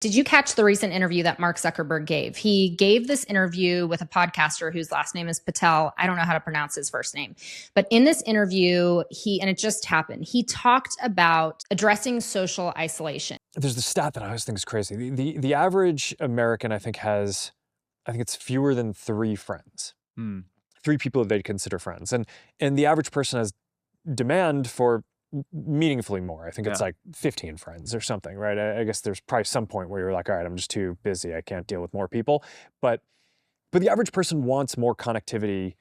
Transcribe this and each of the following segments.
Did you catch the recent interview that Mark Zuckerberg gave? He gave this interview with a podcaster whose last name is Patel. I don't know how to pronounce his first name. But in this interview, and it just happened, he talked about addressing social isolation. There's the stat that I always think is crazy. The average American, I think it's fewer than 3 friends. 3 people that they'd consider friends. And the average person has demand for meaningfully more. I think it's like 15 friends or something, right? I guess there's probably some point where you're like, all right, I'm just too busy. I can't deal with more people. But the average person wants more connectivity,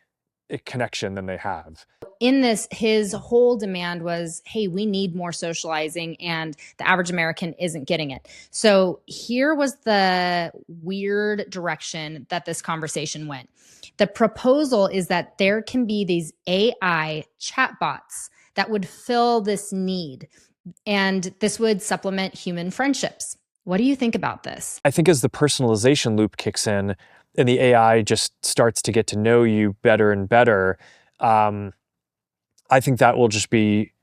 connection than they have. In this, his whole demand was, hey, we need more socializing, and the average American isn't getting it. So here was the weird direction that this conversation went. The proposal is that there can be these AI chatbots that would fill this need, and this would supplement human friendships. What do you think about this? I think as the personalization loop kicks in and the AI just starts to get to know you better and better, I think that will just be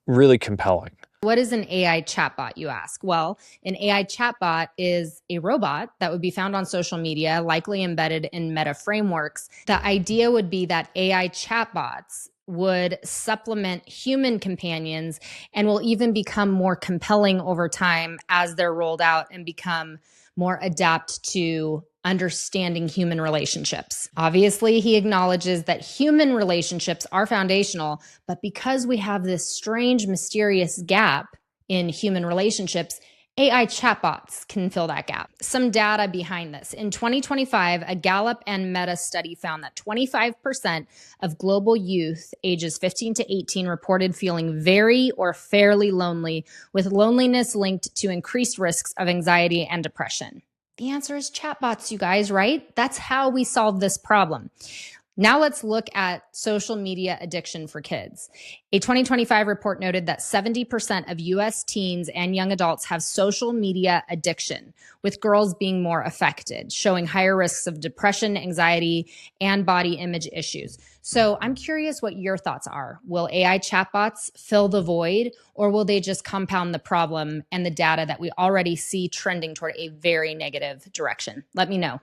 really compelling. What is an AI chatbot, you ask? Well, an AI chatbot is a robot that would be found on social media, likely embedded in Meta frameworks. The idea would be that AI chatbots would supplement human companions and will even become more compelling over time as they're rolled out and become more adept to understanding human relationships. Obviously, he acknowledges that human relationships are foundational, but because we have this strange, mysterious gap in human relationships, AI chatbots can fill that gap. Some data behind this. In 2025, a Gallup and Meta study found that 25% of global youth ages 15 to 18 reported feeling very or fairly lonely, with loneliness linked to increased risks of anxiety and depression. The answer is chatbots, you guys, right? That's how we solve this problem. Now let's look at social media addiction for kids. A 2025 report noted that 70% of US teens and young adults have social media addiction, with girls being more affected, showing higher risks of depression, anxiety, and body image issues. So I'm curious what your thoughts are. Will AI chatbots fill the void, or will they just compound the problem and the data that we already see trending toward a very negative direction? Let me know.